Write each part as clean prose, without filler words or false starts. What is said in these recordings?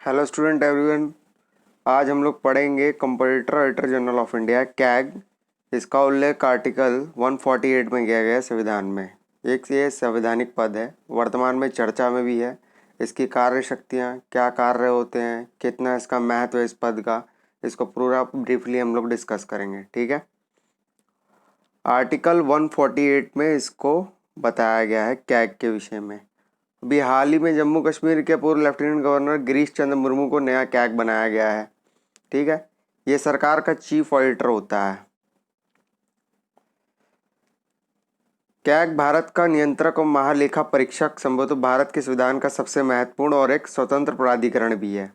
Hello student everyone. आज हम लोग पढ़ेंगे competitor auditor general of India CAG. इसका उल्लेख आर्टिकल 148 में किया गया है संविधान में। एक ये संवैधानिक पद है, वर्तमान में चर्चा में भी है। इसकी कार्य शक्तियाँ, क्या कार्य होते हैं, कितना इसका महत्व है इस पद का, इसको पूरा ब्रीफली हम लोग डिस्कस करेंगे। ठीक है। आर्टिकल 148 में इसको बताया गया है कैग के विषय में। अभी हाल ही में जम्मू कश्मीर के पूर्व लेफ्टिनेंट गवर्नर गिरीश चंद्र मुर्मू को नया कैग बनाया गया है। ठीक है। ये सरकार का चीफ ऑडिटर होता है। कैग भारत का नियंत्रक और महालेखा परीक्षक संभवतः भारत के संविधान का सबसे महत्वपूर्ण और एक स्वतंत्र प्राधिकरण भी है।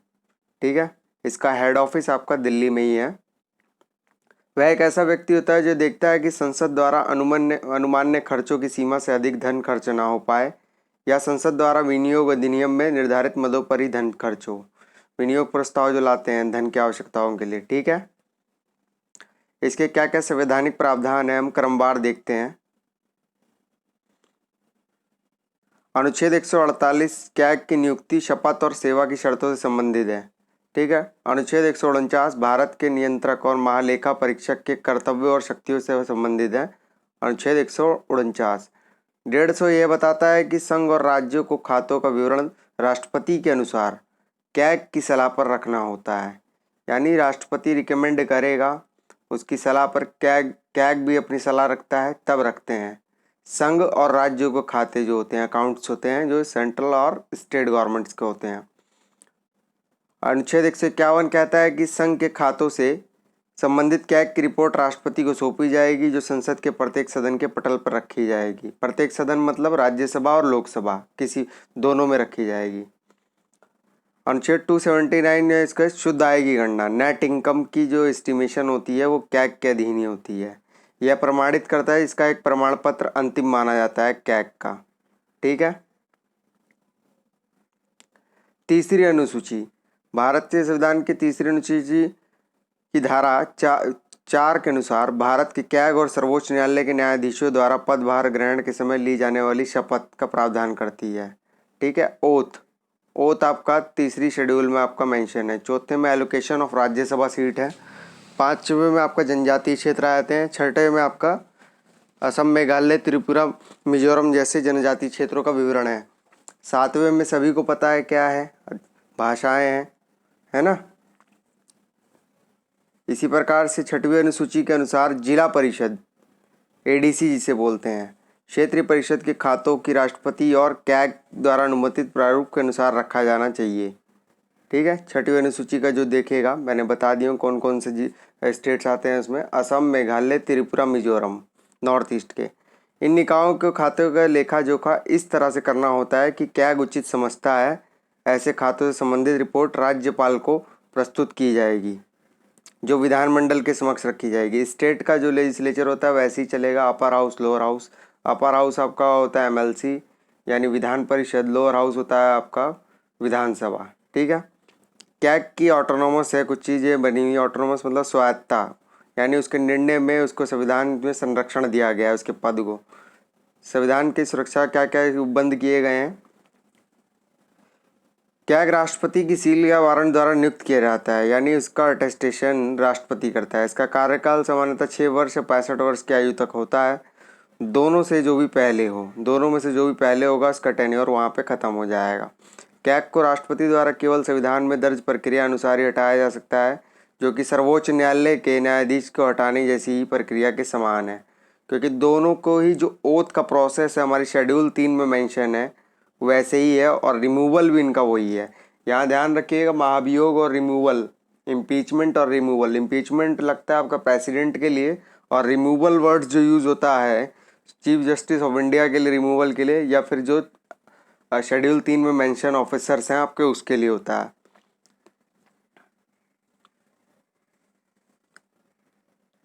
ठीक है। इसका हेड ऑफिस आपका दिल्ली में ही है। वह एक ऐसा व्यक्ति होता है जो देखता है कि संसद द्वारा अनुमान्य खर्चों की सीमा से अधिक धन खर्च ना हो पाए, या संसद द्वारा विनियोग अधिनियम में निर्धारित मदों पर ही धन खर्च हो। विनियोग प्रस्ताव जो लाते हैं धन की आवश्यकताओं के लिए। ठीक है। इसके क्या क्या संवैधानिक प्रावधान है हम क्रमवार देखते हैं। अनुच्छेद 148 कैग की नियुक्ति, शपथ और सेवा की शर्तों से संबंधित है। ठीक है। अनुच्छेद 149 भारत के नियंत्रक और महालेखा परीक्षक के कर्तव्यों और शक्तियों से संबंधित है। अनुच्छेद 149। 150 यह बताता है कि संघ और राज्यों को खातों का विवरण राष्ट्रपति के अनुसार कैग की सलाह पर रखना होता है। यानी राष्ट्रपति रिकमेंड करेगा, उसकी सलाह पर कैग भी अपनी सलाह रखता है, तब रखते हैं। संघ और राज्यों को खाते जो होते हैं, अकाउंट्स होते हैं, जो सेंट्रल और स्टेट गवर्नमेंट्स के होते हैं। अनुच्छेद 151 कहता है कि संघ के खातों से संबंधित कैग की रिपोर्ट राष्ट्रपति को सौंपी जाएगी, जो संसद के प्रत्येक सदन के पटल पर रखी जाएगी। प्रत्येक सदन मतलब राज्यसभा और लोकसभा, किसी दोनों में रखी जाएगी। अनुच्छेद 279 में इसका शुद्ध आय की गणना, नेट इनकम की जो एस्टिमेशन होती है वो कैग के अधीन ही होती है। यह प्रमाणित करता है, इसका एक प्रमाण पत्र अंतिम माना जाता है कैग का। ठीक है। तीसरी अनुसूची, भारतीय संविधान की तीसरी अनुसूची की धारा 4 के अनुसार भारत के कैग और सर्वोच्च न्यायालय के न्यायाधीशों द्वारा पदभार ग्रहण के समय ली जाने वाली शपथ का प्रावधान करती है। ठीक है। ओथ आपका तीसरी शेड्यूल में आपका मेंशन है। चौथे में एलोकेशन ऑफ राज्यसभा सीट है। पांचवें में आपका जनजातीय क्षेत्र आते हैं। छठे में आपका असम, मेघालय, त्रिपुरा, मिजोरम जैसे जनजातीय क्षेत्रों का विवरण है। सातवें में सभी को पता है क्या है, भाषाएं हैं, है ना। इसी प्रकार से छठवीं अनुसूची के अनुसार जिला परिषद, एडीसी जिसे बोलते हैं, क्षेत्रीय परिषद के खातों की राष्ट्रपति और कैग द्वारा अनुमोदित प्रारूप के अनुसार रखा जाना चाहिए। ठीक है। छठवीं अनुसूची का जो देखेगा, मैंने बता दिया कौन कौन से स्टेट्स आते हैं उसमें, असम, मेघालय, त्रिपुरा, मिजोरम, नॉर्थ ईस्ट के। इन निकायों के खातों का लेखा जोखा इस तरह से करना होता है कि कैग उचित समझता है। ऐसे खातों से संबंधित रिपोर्ट राज्यपाल को प्रस्तुत की जाएगी, जो विधानमंडल के समक्ष रखी जाएगी। स्टेट का जो लेजिस्लेचर होता है वैसे ही चलेगा, upper house, lower house. Upper house आपका होता है एमएलसी यानी विधान परिषद, लोअर हाउस होता है आपका विधानसभा। ठीक है। कैग की ऑटोनोमस है, कुछ चीज़ें बनी हुई। ऑटोनोमस मतलब स्वायत्ता, यानी उसके निर्णय में उसको संविधान में संरक्षण दिया गया है, उसके पद को। संविधान की सुरक्षा क्या क्या बंद किए गए हैं। कैग राष्ट्रपति की सील या वारंट द्वारा नियुक्त किया जाता है, यानी उसका अटेस्टेशन राष्ट्रपति करता है। इसका कार्यकाल सामान्यतः 6 वर्ष या 65 वर्ष की आयु तक होता है। दोनों में से जो भी पहले होगा उसका टेन्योर वहाँ पे ख़त्म हो जाएगा। कैग को राष्ट्रपति द्वारा केवल संविधान में दर्ज प्रक्रिया अनुसार ही हटाया जा सकता है, जो कि सर्वोच्च न्यायालय के न्यायाधीश को हटाने जैसी ही प्रक्रिया के समान है। क्योंकि दोनों को ही जो ओथ का प्रोसेस है हमारी शेड्यूल 3 में मेंशन है वैसे ही है, और रिमूवल भी इनका वही है। यहाँ ध्यान रखिएगा, महाभियोग और रिमूवल, इम्पीचमेंट और रिमूवल। इम्पीचमेंट लगता है आपका प्रेसिडेंट के लिए, और रिमूवल वर्ड्स जो यूज़ होता है चीफ जस्टिस ऑफ इंडिया के लिए, रिमूवल के लिए, या फिर जो शेड्यूल 3 में मेंशन ऑफिसर्स हैं आपके उसके लिए होता है।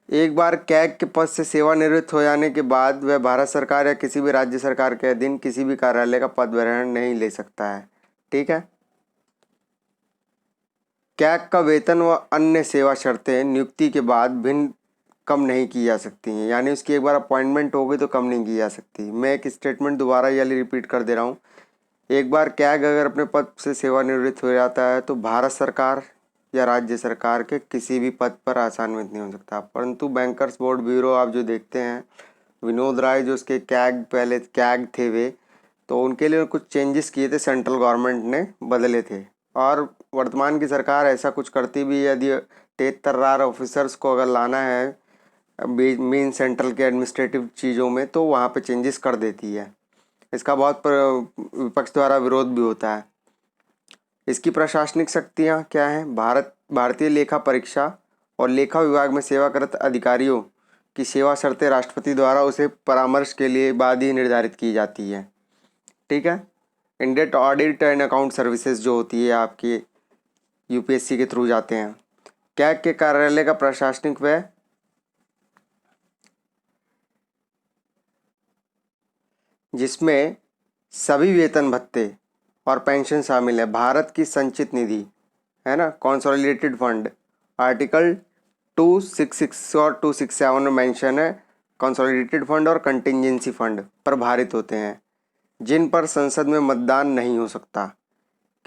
एक बार कैग के पद से सेवानिवृत्त हो जाने के बाद वह भारत सरकार या किसी भी राज्य सरकार के अधीन किसी भी कार्यालय का पद ग्रहण नहीं ले सकता है। ठीक है। कैग का वेतन व अन्य सेवा शर्तें नियुक्ति के बाद भिन्न कम नहीं की जा सकती हैं, यानी उसकी एक बार अपॉइंटमेंट हो गई तो कम नहीं की जा सकती। मैं एक स्टेटमेंट दोबारा ये रिपीट कर दे रहा हूँ। एक बार कैग अगर अपने पद से सेवानिवृत्त हो जाता है तो भारत सरकार या राज्य सरकार के किसी भी पद पर आसान्वित नहीं हो सकता। परंतु बैंकर्स बोर्ड ब्यूरो आप जो देखते हैं, विनोद राय जो उसके कैग पहले कैग थे वे, तो उनके लिए कुछ चेंजेस किए थे, सेंट्रल गवर्नमेंट ने बदले थे। और वर्तमान की सरकार ऐसा कुछ करती भी है, यदि 73 ऑफिसर्स को अगर लाना है मेन सेंट्रल के एडमिनिस्ट्रेटिव चीज़ों में, तो वहाँ पे चेंजेस कर देती है। इसका बहुत विपक्ष द्वारा विरोध भी होता है। इसकी प्रशासनिक शक्तियाँ क्या हैं? भारतीय लेखा परीक्षा और लेखा विभाग में सेवारत अधिकारियों की सेवा शर्तें राष्ट्रपति द्वारा उसे परामर्श के लिए बाद ही निर्धारित की जाती है। ठीक है। Indian audit and account services जो होती है आपकी यूपीएससी के थ्रू जाते हैं। कैग के कार्यालय का प्रशासनिक व्यय जिसमें सभी वेतन भत्ते और पेंशन शामिल है। भारत की संचित निधि है ना, कंसोलिडेटेड फंड, आर्टिकल 266 और 267 में मेंशन है। कंसोलिडेटेड फंड और कंटिजेंसी फंड पर भारित होते हैं, जिन पर संसद में मतदान नहीं हो सकता।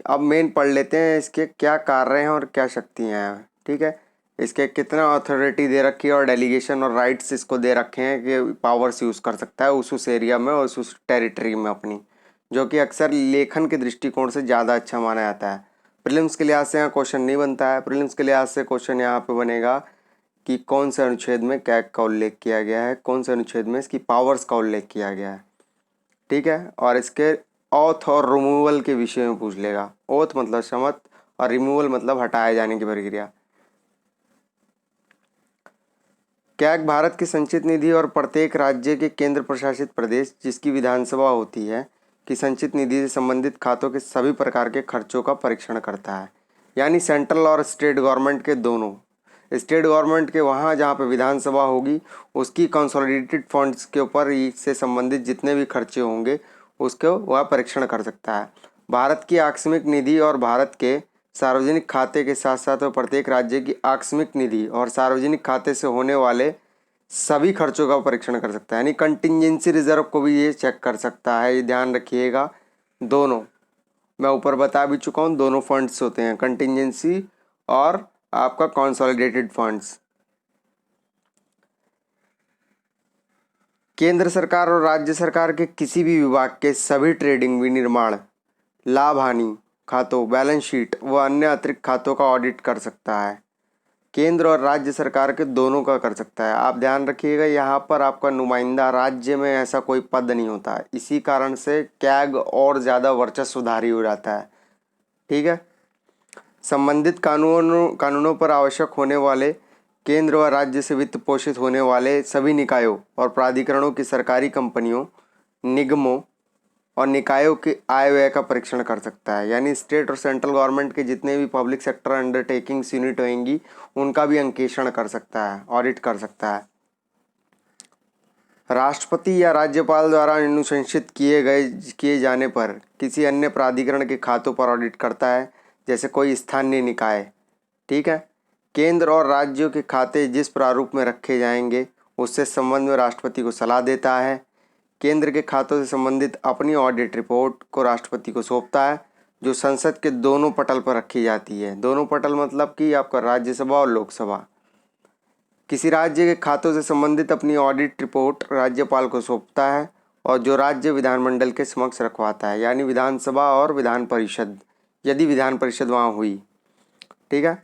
अब मेन पढ़ लेते हैं इसके क्या कार्य हैं और क्या शक्तियां हैं। ठीक है, इसके कितना अथॉरिटी दे रखी है और डेलीगेशन और राइट्स इसको दे रखे हैं कि पावर्स यूज़ कर सकता है उस एरिया में और उस टेरिटरी में अपनी, जो कि अक्सर लेखन के दृष्टिकोण से ज़्यादा अच्छा माना जाता है। प्रीलिम्स के लिहाज से यहाँ क्वेश्चन नहीं बनता है। प्रीलिम्स के लिहाज से क्वेश्चन यहाँ पे बनेगा कि कौन से अनुच्छेद में कैग का उल्लेख किया गया है, कौन से अनुच्छेद में इसकी पावर्स का उल्लेख किया गया है। ठीक है, और इसके ऑथ और रिमूवल के विषय में पूछ लेगा। ओथ मतलब शमत और रिमूवल मतलब हटाए जाने की प्रक्रिया। कैग भारत की संचित निधि और प्रत्येक राज्य के केंद्र प्रशासित प्रदेश जिसकी विधानसभा होती है कि संचित निधि से संबंधित खातों के सभी प्रकार के खर्चों का परीक्षण करता है। यानी सेंट्रल और स्टेट गवर्नमेंट के दोनों, स्टेट गवर्नमेंट के वहाँ जहाँ पे विधानसभा होगी उसकी कंसोलिडेटेड फंड्स के ऊपर से संबंधित जितने भी खर्चे होंगे उसको वह परीक्षण कर सकता है। भारत की आकस्मिक निधि और भारत के सार्वजनिक खाते के साथ साथ वह प्रत्येक राज्य की आकस्मिक निधि और सार्वजनिक खाते से होने वाले सभी खर्चों का परीक्षण कर सकता है। यानी कंटिजेंसी रिजर्व को भी ये चेक कर सकता है। ये ध्यान रखिएगा, दोनों मैं ऊपर बता भी चुका हूँ, दोनों फंड्स होते हैं, कंटिजेंसी और आपका कंसोलिडेटेड फंड्स। केंद्र सरकार और राज्य सरकार के किसी भी विभाग के सभी ट्रेडिंग, विनिर्माण, लाभ हानि खातों, बैलेंस शीट व अन्य अतिरिक्त खातों का ऑडिट कर सकता है। केंद्र और राज्य सरकार के दोनों का कर सकता है। आप ध्यान रखिएगा, यहाँ पर आपका नुमाइंदा राज्य में ऐसा कोई पद नहीं होता है, इसी कारण से कैग और ज़्यादा वर्चस्वधारी हो जाता है। ठीक है, संबंधित कानूनों पर आवश्यक होने वाले केंद्र व राज्य से वित्त पोषित होने वाले सभी निकायों और प्राधिकरणों की सरकारी कंपनियों, निगमों और निकायों के आय व्यय का परीक्षण कर सकता है। यानी स्टेट और सेंट्रल गवर्नमेंट के जितने भी पब्लिक सेक्टर अंडरटेकिंग्स यूनिट होंगी उनका भी अंकेक्षण कर सकता है, ऑडिट कर सकता है। राष्ट्रपति या राज्यपाल द्वारा अनुशंसित किए जाने पर किसी अन्य प्राधिकरण के खातों पर ऑडिट करता है, जैसे कोई स्थानीय निकाय। ठीक है, केंद्र और राज्यों के खाते जिस प्रारूप में रखे जाएंगे उससे संबंध में राष्ट्रपति को सलाह देता है। केंद्र के खातों से संबंधित अपनी ऑडिट रिपोर्ट को राष्ट्रपति को सौंपता है, जो संसद के दोनों पटल पर रखी जाती है। दोनों पटल मतलब कि आपका राज्यसभा और लोकसभा। किसी राज्य के खातों से संबंधित अपनी ऑडिट रिपोर्ट राज्यपाल को सौंपता है और जो राज्य विधानमंडल के समक्ष रखवाता है, यानी विधानसभा और विधान परिषद, यदि विधान परिषद वहाँ हुई। ठीक है,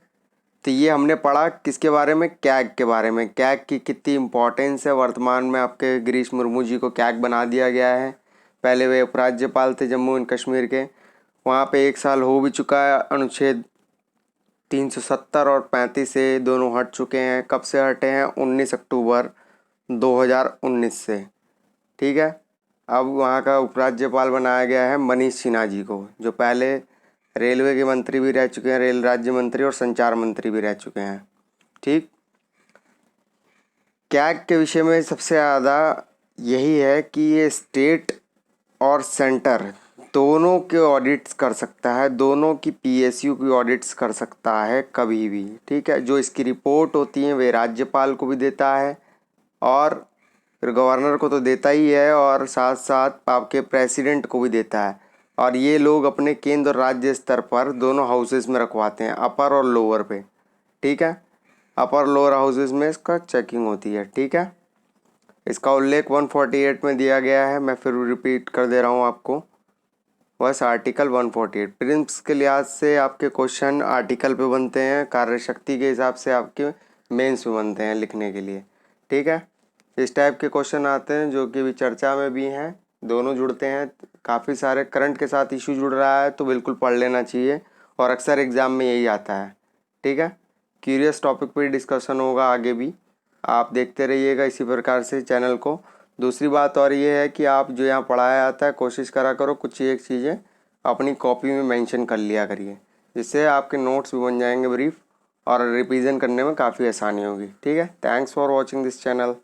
तो ये हमने पढ़ा किसके बारे में, कैग के बारे में। कैग की कितनी इम्पोर्टेंस है, वर्तमान में आपके गिरीश मुर्मू जी को कैग बना दिया गया है। पहले वे उपराज्यपाल थे जम्मू एंड कश्मीर के, वहाँ पे 1 साल हो भी चुका है। अनुच्छेद 370 और 35 से दोनों हट चुके हैं। कब से हटे हैं? 19 अक्टूबर 2019 से। ठीक है, अब वहाँ का उपराज्यपाल बनाया गया है मनीष सिन्हा जी को, जो पहले रेलवे के मंत्री भी रह चुके हैं, रेल राज्य मंत्री और संचार मंत्री भी रह चुके हैं। ठीक, कैग के विषय में सबसे ज़्यादा यही है कि ये स्टेट और सेंटर दोनों के ऑडिट्स कर सकता है, दोनों की पीएसयू की ऑडिट्स कर सकता है कभी भी। ठीक है, जो इसकी रिपोर्ट होती है वे राज्यपाल को भी देता है और फिर गवर्नर को तो देता ही है और साथ साथ आपके प्रेसिडेंट को भी देता है। और ये लोग अपने केंद्र और राज्य स्तर पर दोनों हाउसेस में रखवाते हैं, अपर और लोअर पे। ठीक है, अपर लोअर हाउसेस में इसका चेकिंग होती है। ठीक है, इसका उल्लेख 148 में दिया गया है। मैं फिर रिपीट कर दे रहा हूँ आपको, बस आर्टिकल 148। प्रिंस के लिहाज से आपके क्वेश्चन आर्टिकल पे बनते हैं, कार्यशक्ति के हिसाब से आपके मेंस में बनते हैं लिखने के लिए। ठीक है, इस टाइप के क्वेश्चन आते हैं जो कि अभी चर्चा में भी हैं, दोनों जुड़ते हैं। काफ़ी सारे करंट के साथ इशू जुड़ रहा है तो बिल्कुल पढ़ लेना चाहिए, और अक्सर एग्ज़ाम में यही आता है। ठीक है, क्यूरियस टॉपिक पर डिस्कशन होगा आगे भी, आप देखते रहिएगा इसी प्रकार से चैनल को। दूसरी बात और ये है कि आप जो यहाँ पढ़ाया जाता है कोशिश करा करो कुछ एक चीज़ें अपनी कॉपी में मेंशन कर लिया करिए, जिससे आपके नोट्स भी बन जाएंगे ब्रीफ, और रिवीजन करने में काफ़ी आसानी होगी। ठीक है, thanks for watching this channel.